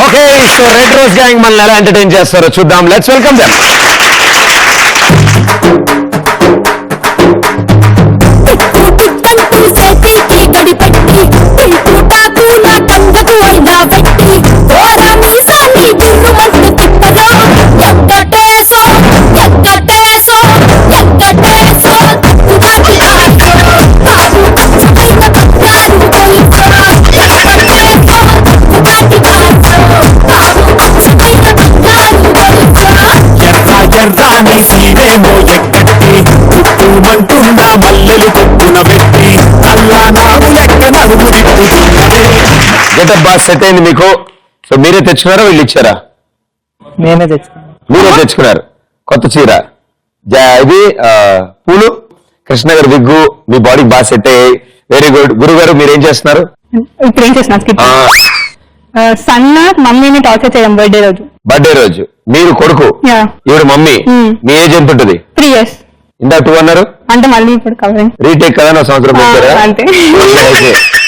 Okay, so red rose gang మనల్ని ఎలా entertain చేస్తారో చూద్దాం. Let's welcome them. మంటుందా మల్లెలు కొట్టున పెట్టి అల్లా నాడు లెక్క నడుము గెటప్ బాగా సెట్ అయింది మీకు. సో మీరే తెచ్చుకున్నారా వీళ్ళు ఇచ్చారా? నేనే తెచ్చుకున్నాను. మీరే తెచ్చుకున్నారు. కొత్త చీర ఇది పూలు కృష్ణ గారు విగ్గు మీ బాడీకి బాగా సెట్ అయ్యాయి. Very good. గురువు గారు మీరు ఏం చేస్తున్నారు? ఇప్పుడు ఏం చేస్తున్నారు? సన్న మమ్మీని టార్చర్ చేయడం బర్త్డే రోజు. మీరు కొడుకు, ఈవిడ మమ్మీ. మీ ఏజ్ ఎంత ఉంటుంది? 3 years. ఇందా 2 అన్నారు అంటే మళ్ళీ ఇప్పుడు కవరింగ్ రీటేక్ కదా. 1 సంవత్సరం అంతే.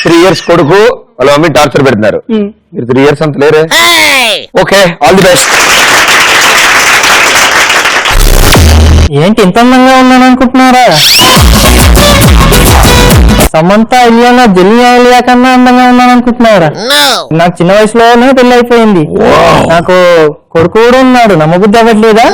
3 years కొడుకు వాళ్ళ మమ్మీ టార్చర్ పెడుతున్నారు. మీరు 3 years అంత లేరే. Okay, all the best. ఏంటి ఇంత అందంగా ఉన్నాను అనుకుంటున్నారా? సమంత ఇలియానా జెలియా కన్నా అందంగా ఉన్నాను అనుకుంటున్నారా? నాకు చిన్న వయసులోనే పెళ్లి అయిపోయింది. నాకు కొడుకు కూడా ఉన్నాడు. నమ్మబుద్ధి అవ్వట్లేదా?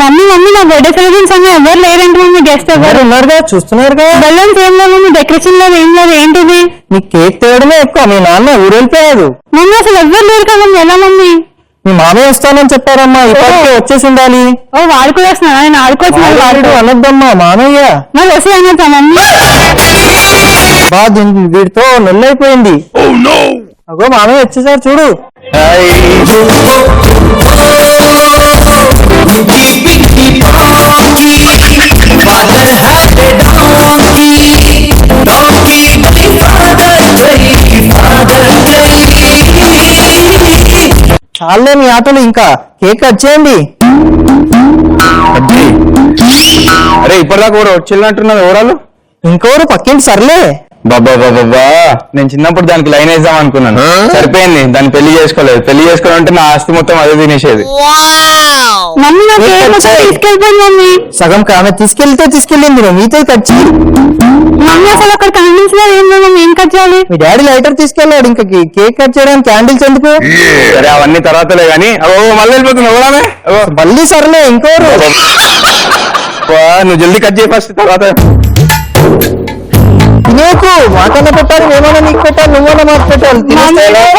మమ్మీ నా బర్త్డే సెలబ్రేషన్స్ అన్నీ ఎవరు లేరంటే మమ్మీ గెస్ట్ ఎవరు ఉన్నారుగా, చూస్తున్నారుగా. బెలూన్స్ ఏం లేదు మమ్మీ, డెకరేషన్ లేదు, ఏం లేదు. ఏంటిది? నీ కేక్ తేవడమే ఎక్కువ. మీ నాన్న ఊరెళ్ళిపోయారు. మమ్మీ అసలు ఎవరు లేరు కదా మమ్మీ. ఎలా మమ్మీ? మీ మామయ్య వస్తానని చెప్పారమ్మా. ఇప్పటికే వచ్చేసి ఉండాలి. ఓ వాడు కూడా వస్తున్నా? నేను ఆడుకోవచ్చు. వాడు అనొద్దమ్మా మామయ్య. నాకు వస్తే అనొచ్చా మమ్మీ? బాగా వీడితో నొల్లైపోయింది. అగో మామయ్య వచ్చేసారు చూడు. చాలే మీ ఆటలు, ఇంకా కేక్ కట్ చేయండి. అరే ఇప్పటిదాకా కూడా వచ్చినట్టున్నది ఓవరాలు. ఇంకోరు పక్కింటి సర్లే. బాబా నేను చిన్నప్పుడు దానికి లైన్ వేద్దాం అనుకున్నాను. సరిపోయింది, దాన్ని పెళ్లి చేసుకోలేదు. పెళ్లి చేసుకోవాలంటే నా ఆస్తి మొత్తం అదే తినేసేది. సగం ఆమె తీసుకెళ్ళింది. మీతో కట్ చేయి. అసలు అక్కడ క్యాండిల్స్ ఏం కట్ చేయాలి? మీ డాడీ లైటర్ తీసుకెళ్ళాడు. ఇంకా కేక్ కట్ చేయడానికి క్యాండిల్స్ ఎందుకు? సరే అవన్నీ తర్వాతలే గానీ. మళ్ళీ వెళ్ళిపోతుంది ఎవరామే. మళ్ళీ సర్లే ఇంకోరు. నువ్వు జల్దీ కట్ చేయి ఫస్ట్, తర్వాత తినేకు. మాకన్నా పెట్టాలి, ఏమైనా నీకు పెట్టాలి, నువ్వైనా మాకు పెట్టాలి.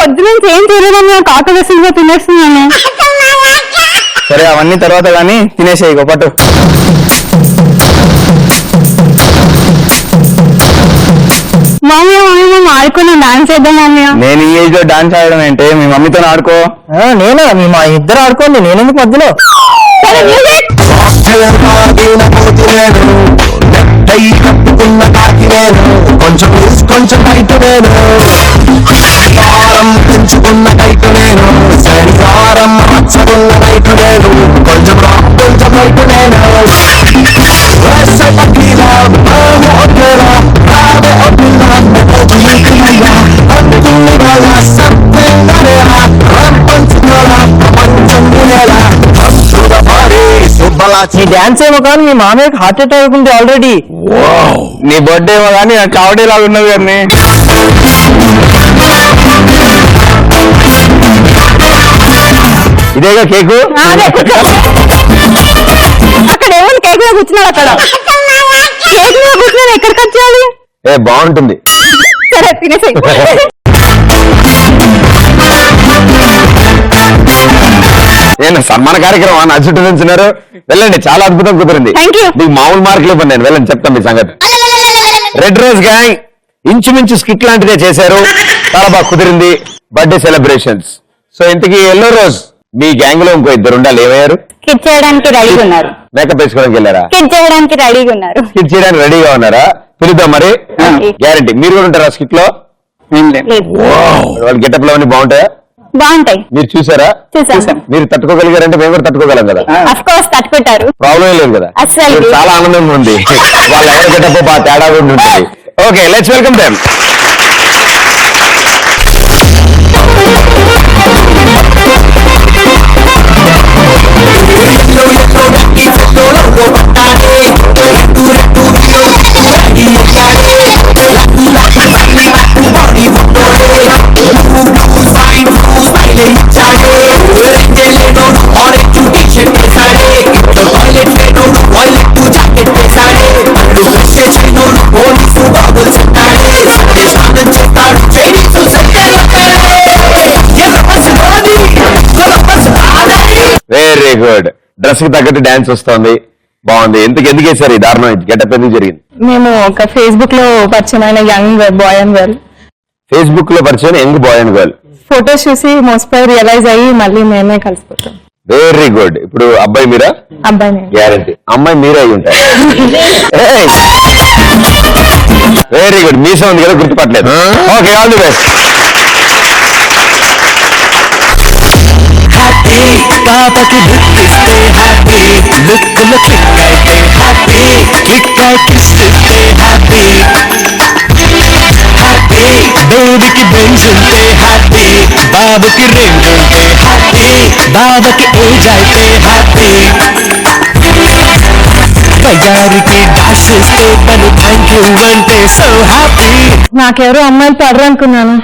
వద్దు నుంచి ఏం చేయలేదని కాకలు వేసిందిగా తినేస్తున్నాను. సరే అవన్నీ తర్వాత గానీ తినేసేయి గొప్పటు. మామయ్య ఆడుకున్నా డాన్స్ చేద్దాం మామయ్య. నేను ఈ ఏజ్ లో డాన్స్ ఆడడం అంటే మీ మమ్మీతో ఆడుకో. నేనా? మా ఇద్దరు ఆడుకోండి, నేనెందుకు మధ్యలో? కొంచెం కొంచెం బయట నేను పెంచుకున్న బయట నేను శనివారం మచ్చకున్న బయట నేను కొంచెం కొంచెం బయట నేను నీ డాన్స్ ఏమో కానీ మీ మామయ్యకి హార్ట్ అటాక్ ఉంది ఆల్రెడీ. నీ బర్త్డే ఏమో కానీ నాకు కావడే లాగా ఉన్నది కానీ. ఇదేగా కేకు. అక్కడ ఏమో కేక్ మీద కూర్చున్నాడు. అక్కడ కేక్ మీద కూర్చున్నాడు. ఎక్కడ కట్ చేయాలి? బాగుంటుంది. సరే తినేసేయ్. నేను సన్మాన కార్యక్రమం నచ్చుట్టు పెంచున్నారు. వెళ్ళండి, చాలా అద్భుతం కుదిరింది. మీకు మామూలు మార్కులు ఇవ్వండి. నేను వెళ్ళండి, చెప్తాను మీ సంగతి. రెడ్ రోజ్ గ్యాంగ్ ఇంచుమించు స్కిట్ లాంటిదే చేశారు. చాలా బాగా కుదిరింది. Birthday celebrations. సో ఇంతకీ ఎల్లో రోజ్ మీ గ్యాంగ్ లో ఇంకో ఇద్దరు ఉండాలి, ఏమయ్యారు? కిడ్ చేయడానికి రెడీగా ఉన్నారు. మేకప్ వేసుకోవడానికి వెళ్ళారా? కిడ్ చేయడానికి రెడీగా ఉన్నారు. స్కిట్ చేయడానికి రెడీగా ఉన్నారా? పిలుద్దాం మరి. గ్యారంటీ మీరు కూడా ఉంటారా స్కిట్ లో? వాళ్ళ గెటప్ లో అన్ని బాగుంటాయా? బాగుంటాయి. మీరు చూసారా? చూసాం. మీరు తట్టుకోగలిగారంటే మేము కూడా తట్టుకోగలం కదా. Of course తట్టుకుంటారు. ప్రాబ్లం లేదు కదా. అస్సలు. మీరు చాలా ఆనందంగా ఉంది. వాళ్ళు ఎవరి గెటప్ బాగా తేడా ఉంటుంది. Okay, let's welcome them. Very good. Dress కి తగ్గట్టు డాన్స్ వస్తుంది, బాగుంది. ఎందుకు వేసారు ఈ దారుణం? గెటప్ ఎందుకు జరిగింది? మేము ఒక ఫేస్బుక్ లో పరిచయమైన young boy and girl, Facebook లో పరిచయం young boy and girl photos చూసి మోస్ట్లీ రియలైజ్ అయ్యి మళ్ళీ మేమే కలిసిపోతాం. Very good. ఇప్పుడు అబ్బాయి మీరా? అబ్బాయి గ్యారంటీ. అమ్మాయి మీరే అయి ఉంటారు. Very good. మీ సౌండ్ కదా గుర్తుపట్టలేదు. Okay, all the best. పాపకి లుక్కిస్తే హ్యాపీ, లుక్లో క్లిక్ అయితే హ్యాపీ, క్లిక్ అయితే ఇస్తే హ్యాపీ, హ్యాపీ బేబీకి బెంజ్ ఉంటే హ్యాపీ, బాబుకి రింగ్ ఉంటే హ్యాపీ, బాబకి ఏజ్ అయితే హ్యాపీ, తయారికి డాష్ ఇస్తే తను థ్యాంక్ యూ అంటే సో హ్యాపీ. నాకెవరో అమ్మాయిలు పడరు అనుకున్నాను,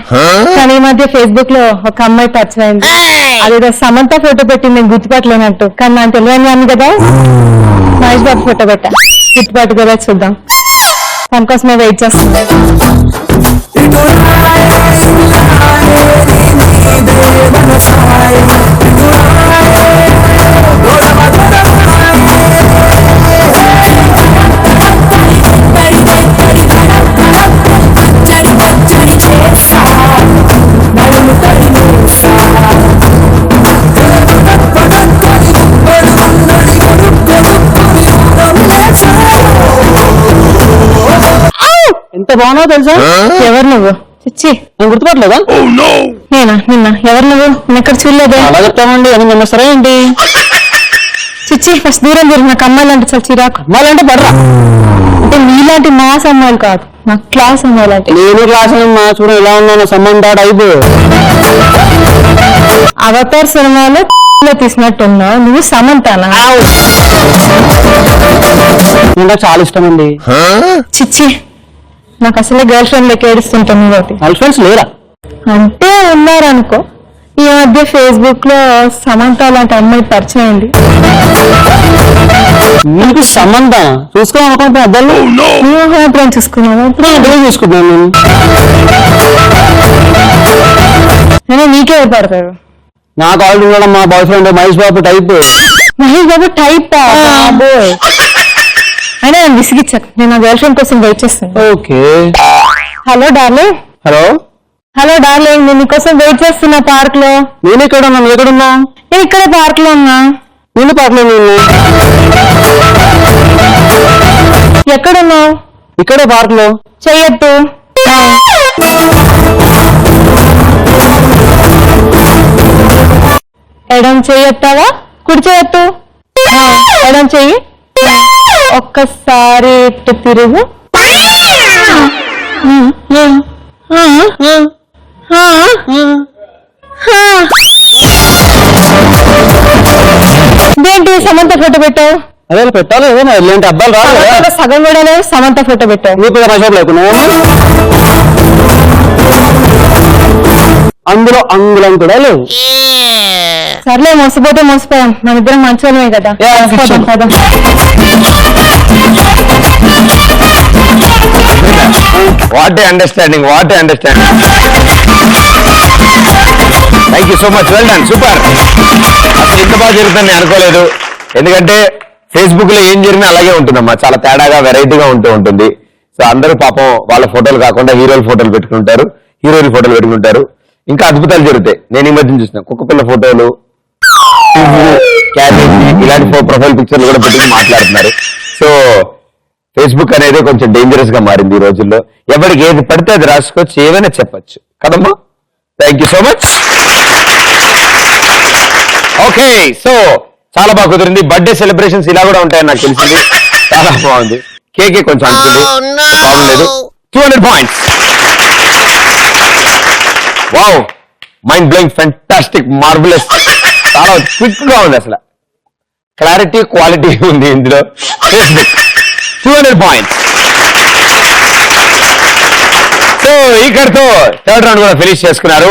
కానీ ఈ మధ్య ఫేస్బుక్ లో ఒక అమ్మాయి పరిచయం అయింది. అదేదో సమంత ఫోటో పెట్టింది, నేను గుర్తుపట్టలేనట్టు. కానీ నాకు తెలియని కదా, మహేష్ బాబు ఫోటో పెట్టా. గుర్తుపట్టు కదా, చూద్దాం. తన కోసమే వెయిట్ చేస్తుంది. ఎంత బాగున్నావు తెలుసా? ఎవరు నువ్వు? చిచ్చి, నేను గుర్తుపట్టలేదా? నేనా? నిన్న ఎవరు నువ్వు? నేను ఎక్కడ చూడలేదే. అలా చెప్తామండి, అని నిన్న సరే ఏంటి? చిచ్చి, ఫస్ట్ దూరం జరిగి. నాకు అమ్మాయిలు అంటే చాలా చిరాకు. అమ్మాయిలంటే పడరా? అంటే నీలాంటి మాస్ అమ్మాయిలు కాదు, నాకు క్లాస్ అమ్మాయిలు అంటే. నేను క్లాస్ మా చూడ ఎలా ఉన్నాను, సంబంధ అయిపో. అవతార్ సినిమాలో లో తీసినట్టున్నావు. నువ్వు సమంతానా? నాకు చాలా ఇష్టం అండి. చిచ్చి, నాకు అసలే గర్ల్ ఫ్రెండ్ లెక్క ఏడుస్తుంటాను. గర్ల్ ఫ్రెండ్స్ లేరా? అంటే ఉన్నారనుకో. ఈ మధ్య ఫేస్బుక్ లో సమంత లాంటి అమ్మాయి పరిచయం అయింది. నీకు సంబంధ చూసుకోవాలనుకుంటున్నా అద్దాలు నువ్వు ఎప్పుడైనా చూసుకున్నావా? చూసుకుంటున్నాను నేను. నీకే పడతారు. నాకు ఆల్రెడీ ఉండడం మా boy friend Mahesh Babu type. Mahesh Babu type? అయినా నేను విసిగిచ్చాను. నేను నా గర్ల్ ఫ్రెండ్ కోసం వెయిట్ చేస్తాను. Okay. Hello darling. Hello hello darling, నేను నీకోసం వెయిట్ చేస్తున్నా పార్క్ లో. నేను ఎక్కడ ఉన్నాను? ఎక్కడున్నా? నేను ఇక్కడే పార్క్ లో ఉన్నా. నేను పార్క్ లో ఎక్కడున్నావు? ఇక్కడే పార్క్ లో. చెయ్యొద్దు. ఎడం చెయ్యొత్తావా? కుడి చేయొద్దు. ఎడం చెయ్యి. ఒక్కసారి ఇట్టు తిరుగు. ఏంటి సమంత ఫోటో పెట్టావు? అదే పెట్టాలి ఏదైనా ఇలాంటి అబ్బాయిలు రాదు. సగం కూడా లేవు, సమంత ఫోటో పెట్టావు. నీ పేరు మహేష్ లేకున్నా అందులో అంగుళం కూడా లేవు. సర్లే, మోసపోతే మోసపోయాం. మన ఇద్దరం మంచోళ్ళమే కదా. What understanding, what understanding. Thank you so much, well done, super. అసలు ఇంత బాగా జరుగుతుందని అనుకోలేదు. ఎందుకంటే ఫేస్బుక్ లో ఏం జరిగినా అలాగే ఉంటుందమ్మా, చాలా తేడాగా వెరైటీగా ఉంటుంది. సో అందరూ పాపం వాళ్ళ ఫోటోలు కాకుండా హీరోల ఫోటోలు పెట్టుకుంటారు, హీరోయిన్ ఫోటోలు పెట్టుకుంటారు. ఇంకా అద్భుతాలు జరుగుతాయి. నేను ఈ మధ్య చూసిన కుక్కపిల్ల ఫోటోలు, క్యాబేజీ ఇలాంటి ప్రొఫైల్ పిక్చర్లు కూడా పెట్టి మాట్లాడుతున్నారు. సో ఫేస్బుక్ అనేది కొంచెం డేంజరస్ గా మారింది ఈ రోజుల్లో. ఎవరికి ఏది పడితే అది రాసుకోవచ్చు, ఏమైనా చెప్పచ్చు కదమ్మా. Thank you so much. Okay, so చాలా బాగా కుదిరింది. బర్త్డే సెలబ్రేషన్స్ ఇలా కూడా ఉంటాయని నాకు తెలిసింది. చాలా బాగుంది. కేకే కొంచెం అనుకుంది, బాగుండలేదు. 200 points. Wow, mind blowing, fantastic, marvellous. చాలా క్విక్ గా ఉంది, అసలు క్లారిటీ క్వాలిటీ ఉంది ఇందులో. Facebook 200 points. సో ఇక్కడితో థర్డ్ రౌండ్ కూడా ఫినిష్ చేసుకున్నారు.